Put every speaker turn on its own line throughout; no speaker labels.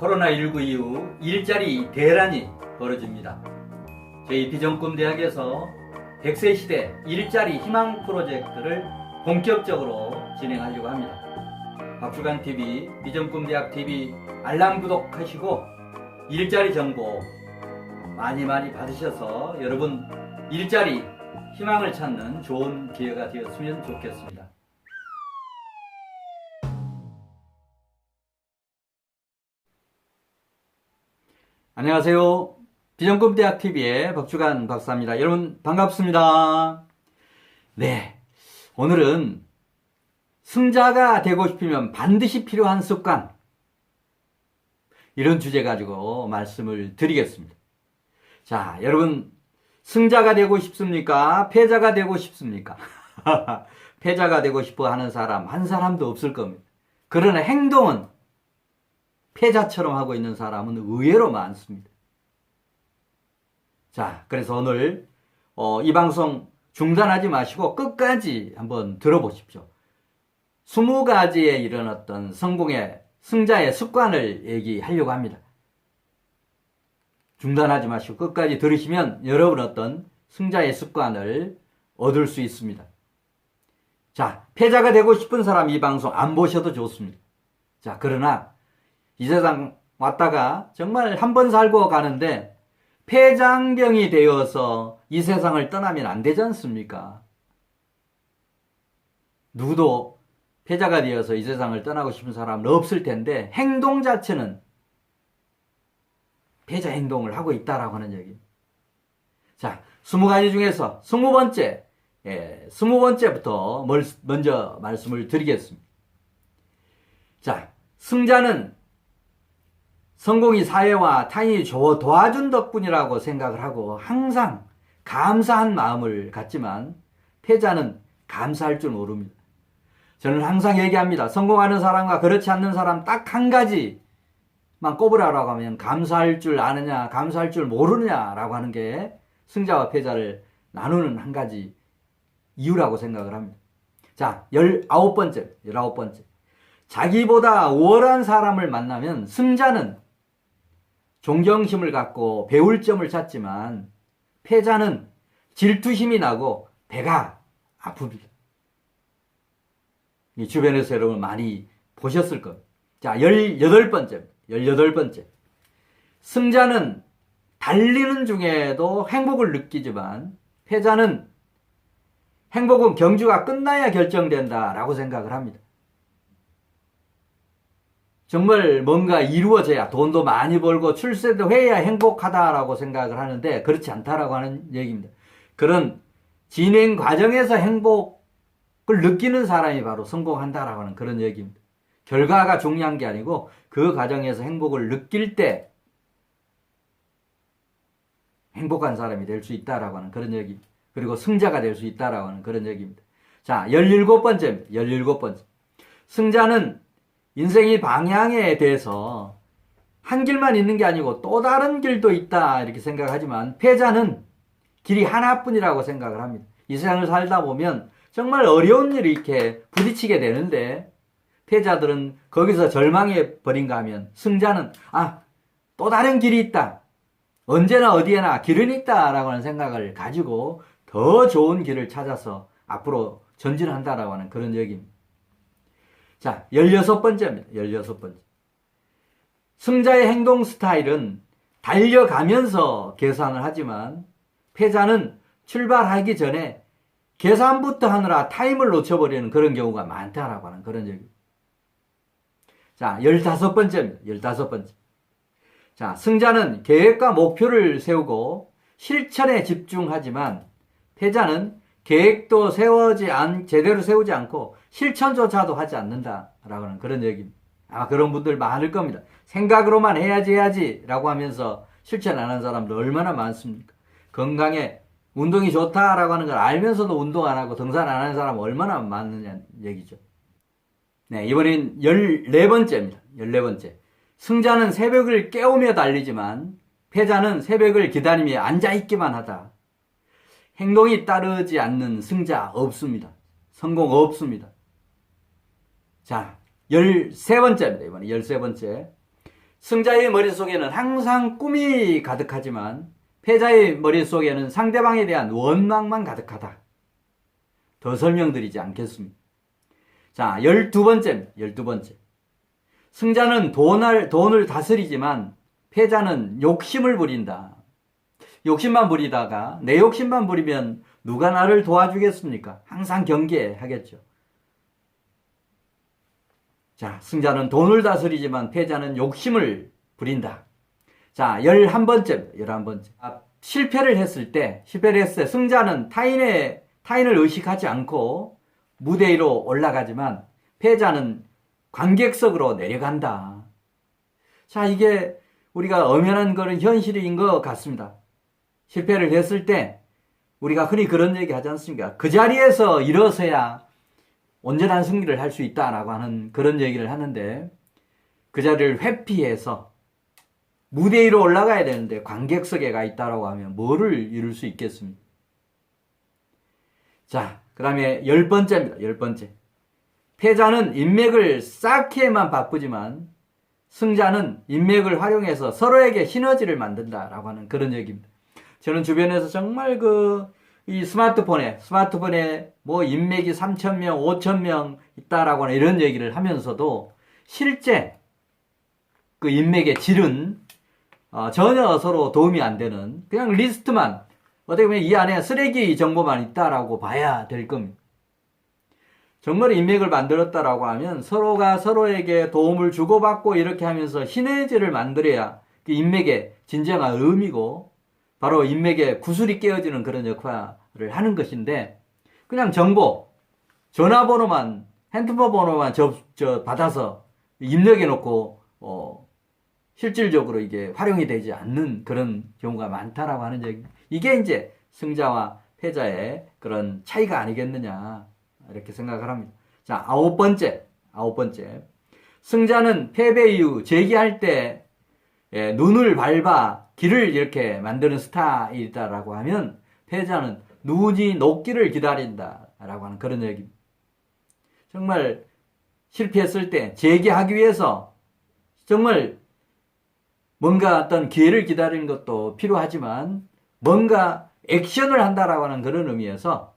코로나19 이후 일자리 대란이 벌어집니다. 저희 비전꿈대학에서 100세 시대 일자리 희망 프로젝트를 본격적으로 진행하려고 합니다. 박주간TV, 비전꿈대학TV 알람 구독하시고 일자리 정보 많이 받으셔서 여러분 일자리 희망을 찾는 좋은 기회가 되었으면 좋겠습니다. 안녕하세요. 비전꿈대학TV의 박주간 박사입니다. 여러분 반갑습니다. 네, 오늘은 승자가 되고 싶으면 반드시 필요한 습관, 이런 주제 가지고 말씀을 드리겠습니다. 자, 여러분 승자가 되고 싶습니까? 패자가 되고 싶습니까? 패자가 되고 싶어 하는 사람 한 사람도 없을 겁니다. 그러나 행동은 패자처럼 하고 있는 사람은 의외로 많습니다. 자, 그래서 오늘 이 방송 중단하지 마시고 끝까지 한번 들어보십시오. 20가지에 일어났던 성공의 승자의 습관을 얘기하려고 합니다. 중단하지 마시고 끝까지 들으시면 여러분 어떤 승자의 습관을 얻을 수 있습니다. 자, 패자가 되고 싶은 사람 이 방송 안 보셔도 좋습니다. 자, 그러나 이 세상 왔다가 정말 한 번 살고 가는데 폐장병이 되어서 이 세상을 떠나면 안 되지 않습니까? 누구도 패자가 되어서 이 세상을 떠나고 싶은 사람은 없을 텐데 행동 자체는 패자 행동을 하고 있다라고 하는 얘기입니다. 자, 20가지 중에서 20번째, 20번째부터 먼저 말씀을 드리겠습니다. 자, 승자는 성공이 사회와 타인이 도와준 덕분이라고 생각을 하고 항상 감사한 마음을 갖지만 패자는 감사할 줄 모릅니다. 저는 항상 얘기합니다. 성공하는 사람과 그렇지 않는 사람 딱 한 가지만 꼽으라고 하면 감사할 줄 아느냐, 감사할 줄 모르느냐라고 하는 게 승자와 패자를 나누는 한 가지 이유라고 생각을 합니다. 자, 19번째. 자기보다 우월한 사람을 만나면 승자는 존경심을 갖고 배울 점을 찾지만 패자는 질투심이 나고 배가 아픕니다. 이 주변에서 여러분 많이 보셨을 겁니다. 자, 18번째. 승자는 달리는 중에도 행복을 느끼지만 패자는 행복은 경주가 끝나야 결정된다라고 생각을 합니다. 정말 뭔가 이루어져야 돈도 많이 벌고 출세도 해야 행복하다라고 생각을 하는데 그렇지 않다라고 하는 얘기입니다. 그런 진행 과정에서 행복을 느끼는 사람이 바로 성공한다라고 하는 그런 얘기입니다. 결과가 중요한 게 아니고 그 과정에서 행복을 느낄 때 행복한 사람이 될 수 있다라고 하는 그런 얘기입니다. 그리고 승자가 될 수 있다라고 하는 그런 얘기입니다. 자, 17번째. 승자는 인생의 방향에 대해서 한 길만 있는 게 아니고 또 다른 길도 있다 이렇게 생각하지만 패자는 길이 하나뿐이라고 생각을 합니다. 이 세상을 살다 보면 정말 어려운 일이 이렇게 부딪히게 되는데 패자들은 거기서 절망해 버린가 하면 승자는 또 다른 길이 있다. 언제나 어디에나 길은 있다라고 하는 생각을 가지고 더 좋은 길을 찾아서 앞으로 전진한다라고 하는 그런 얘기입니다. 자, 16번째입니다. 승자의 행동 스타일은 달려가면서 계산을 하지만 패자는 출발하기 전에 계산부터 하느라 타임을 놓쳐버리는 그런 경우가 많다라고 하는 그런 얘기입니다. 자, 15번째. 자, 승자는 계획과 목표를 세우고 실천에 집중하지만 패자는 계획도 제대로 세우지 않고 실천조차도 하지 않는다라고 하는 그런 얘기입니다. 그런 분들 많을 겁니다. 생각으로만 해야지 라고 하면서 실천 안 하는 사람들 얼마나 많습니까? 건강에 운동이 좋다라고 하는 걸 알면서도 운동 안 하고 등산 안 하는 사람 얼마나 많느냐 얘기죠. 네, 이번엔 14번째. 승자는 새벽을 깨우며 달리지만 패자는 새벽을 기다리며 앉아있기만 하다. 행동이 따르지 않는 승자 없습니다. 성공 없습니다. 자, 13번째입니다. 이번에 13번째. 승자의 머릿속에는 항상 꿈이 가득하지만 패자의 머릿속에는 상대방에 대한 원망만 가득하다. 더 설명드리지 않겠습니다. 자, 12번째입니다. 12번째. 승자는 돈을 다스리지만 패자는 욕심을 부린다. 욕심만 부리다가 내 욕심만 부리면 누가 나를 도와주겠습니까? 항상 경계하겠죠. 자, 승자는 돈을 다스리지만 패자는 욕심을 부린다. 자, 11번째, 11번째. 실패를 했을 때 승자는 타인을 의식하지 않고 무대 위로 올라가지만 패자는 관객석으로 내려간다. 자, 이게 우리가 엄연한 그런 현실인 것 같습니다. 실패를 했을 때 우리가 흔히 그런 얘기 하지 않습니까? 그 자리에서 일어서야 온전한 승리를 할 수 있다라고 하는 그런 얘기를 하는데, 그 자리를 회피해서 무대 위로 올라가야 되는데 관객석에 가 있다라고 하면 뭐를 이룰 수 있겠습니까? 자, 그 다음에 10번째입니다. 10번째. 패자는 인맥을 쌓기에만 바쁘지만 승자는 인맥을 활용해서 서로에게 시너지를 만든다라고 하는 그런 얘기입니다. 저는 주변에서 정말 이 스마트폰에 뭐 인맥이 3,000명, 5,000명 있다라고 하는 이런 얘기를 하면서도 실제 그 인맥의 질은 전혀 서로 도움이 안 되는 그냥 리스트만, 어떻게 보면 이 안에 쓰레기 정보만 있다라고 봐야 될 겁니다. 정말 인맥을 만들었다라고 하면 서로가 서로에게 도움을 주고받고 이렇게 하면서 시너지를 만들어야 그 인맥의 진정한 의미고 바로 인맥의 구슬이 깨어지는 그런 역할을 하는 것인데, 그냥 정보, 전화번호만, 핸드폰 번호만 받아서 입력해 놓고 실질적으로 이게 활용이 되지 않는 그런 경우가 많다라고 하는 얘기. 이게 이제 승자와 패자의 그런 차이가 아니겠느냐 이렇게 생각을 합니다. 자, 아홉 번째. 승자는 패배 이후 재기할 때 눈을 밟아 길을 이렇게 만드는 스타일이다라고 하면 패자는 눈이 녹기를 기다린다라고 하는 그런 얘기입니다. 정말 실패했을 때 재기하기 위해서 정말 뭔가 어떤 기회를 기다리는 것도 필요하지만 뭔가 액션을 한다라고 하는 그런 의미에서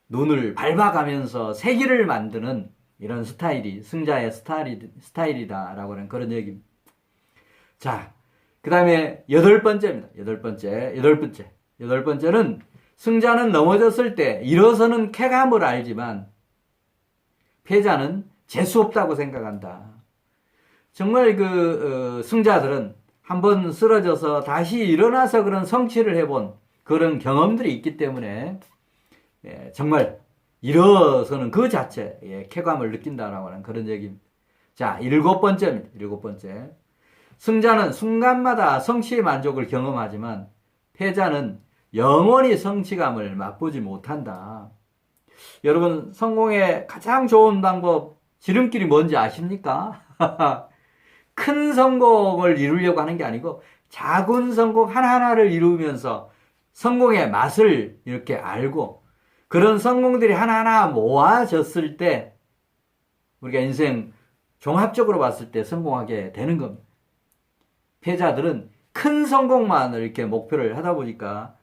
눈을 밟아가면서 새 길을 만드는 이런 스타일이 승자의 스타일이다라고 하는 그런 얘기입니다. 자, 그 다음에 8번째입니다. 8번째는 승자는 넘어졌을 때 일어서는 쾌감을 알지만 패자는 재수없다고 생각한다. 정말 승자들은 한번 쓰러져서 다시 일어나서 그런 성취를 해본 그런 경험들이 있기 때문에 정말 일어서는 그 자체에 쾌감을 느낀다라고 하는 그런 얘기입니다. 자, 7번째입니다. 7번째. 승자는 순간마다 성취의 만족을 경험하지만 패자는 영원히 성취감을 맛보지 못한다. 여러분, 성공의 가장 좋은 방법, 지름길이 뭔지 아십니까? 큰 성공을 이루려고 하는 게 아니고 작은 성공 하나하나를 이루면서 성공의 맛을 이렇게 알고 그런 성공들이 하나하나 모아졌을 때 우리가 인생 종합적으로 봤을 때 성공하게 되는 겁니다. 패자들은 큰 성공만 이렇게 목표를 하다 보니까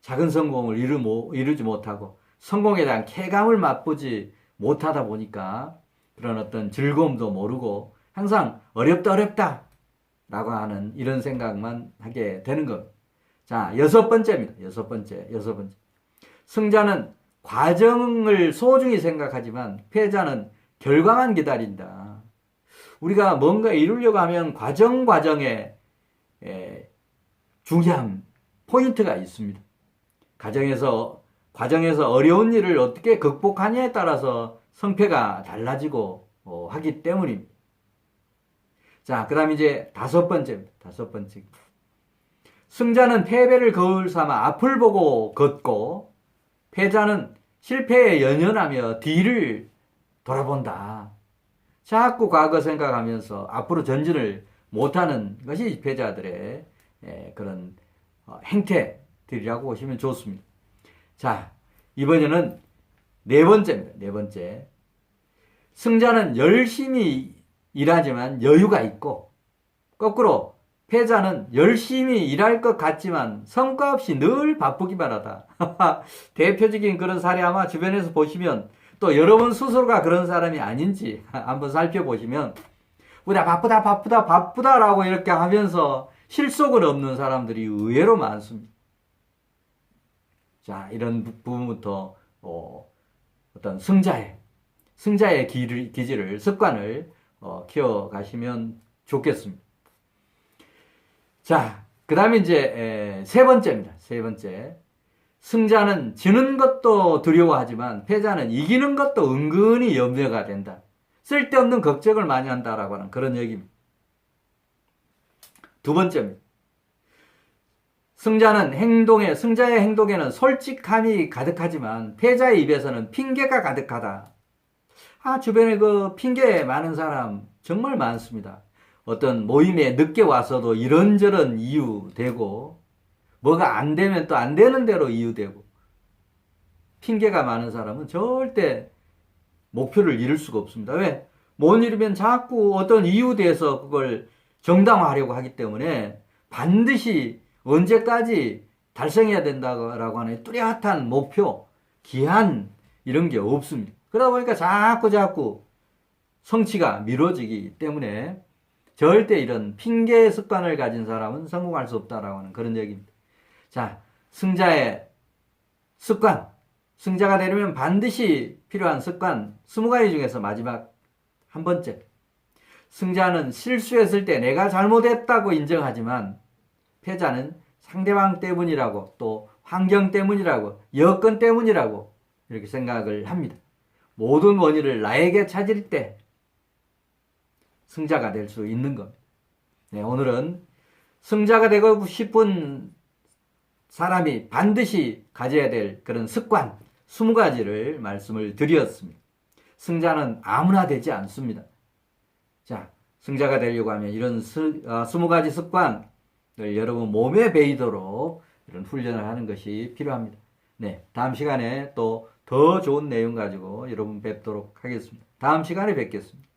작은 성공을 이루지 못하고 성공에 대한 쾌감을 맛보지 못하다 보니까 그런 어떤 즐거움도 모르고 항상 어렵다 라고 하는 이런 생각만 하게 되는 겁니다. 자, 6번째입니다. 6번째. 승자는 과정을 소중히 생각하지만 패자는 결과만 기다린다. 우리가 뭔가 이루려고 하면 과정에 중요한 포인트가 있습니다. 과정에서 어려운 일을 어떻게 극복하냐에 따라서 성패가 달라지고 하기 때문입니다. 자, 그 다음 이제 5번째입니다. 5번째. 승자는 패배를 거울 삼아 앞을 보고 걷고 패자는 실패에 연연하며 뒤를 돌아본다. 자꾸 과거 생각하면서 앞으로 전진을 못하는 것이 패자들의 그런 행태들이라고 보시면 좋습니다. 자, 이번에는 4번째입니다. 4번째. 승자는 열심히 일하지만 여유가 있고 거꾸로 패자는 열심히 일할 것 같지만 성과 없이 늘 바쁘기만 하다. 대표적인 그런 사례 아마 주변에서 보시면 또 여러분 스스로가 그런 사람이 아닌지 한번 살펴보시면 우리가 바쁘다라고 이렇게 하면서 실속은 없는 사람들이 의외로 많습니다. 자, 이런 부분부터 어떤 승자의 기질을, 습관을 키워가시면 좋겠습니다. 자, 그 다음에 이제 세 번째입니다. 세 번째. 승자는 지는 것도 두려워하지만 패자는 이기는 것도 은근히 염려가 된다. 쓸데없는 걱정을 많이 한다라고 하는 그런 얘기입니다. 두 번째입니다. 승자의 행동에는 솔직함이 가득하지만 패자의 입에서는 핑계가 가득하다. 주변에 그 핑계 많은 사람 정말 많습니다. 어떤 모임에 늦게 와서도 이런저런 이유 대고, 뭐가 안 되면 또 안 되는 대로 이유 대고, 핑계가 많은 사람은 절대 목표를 이룰 수가 없습니다. 왜? 못 이루면 자꾸 어떤 이유 대해서 그걸 정당화하려고 하기 때문에 반드시 언제까지 달성해야 된다고 하는 뚜렷한 목표, 기한, 이런 게 없습니다. 그러다 보니까 자꾸 성취가 미뤄지기 때문에 절대 이런 핑계의 습관을 가진 사람은 성공할 수 없다라고 하는 그런 얘기입니다. 자, 승자의 습관, 승자가 되려면 반드시 필요한 습관 20가지 중에서 마지막 한 번째. 승자는 실수했을 때 내가 잘못했다고 인정하지만 패자는 상대방 때문이라고, 또 환경 때문이라고, 여건 때문이라고 이렇게 생각을 합니다. 모든 원인을 나에게 찾을 때 승자가 될 수 있는 겁니다. 네, 오늘은 승자가 되고 싶은 사람이 반드시 가져야 될 그런 습관 20가지를 말씀을 드렸습니다. 승자는 아무나 되지 않습니다. 자, 승자가 되려고 하면 이런 20가지 습관을 여러분 몸에 배이도록 이런 훈련을 하는 것이 필요합니다. 네, 다음 시간에 또 더 좋은 내용 가지고 여러분 뵙도록 하겠습니다. 다음 시간에 뵙겠습니다.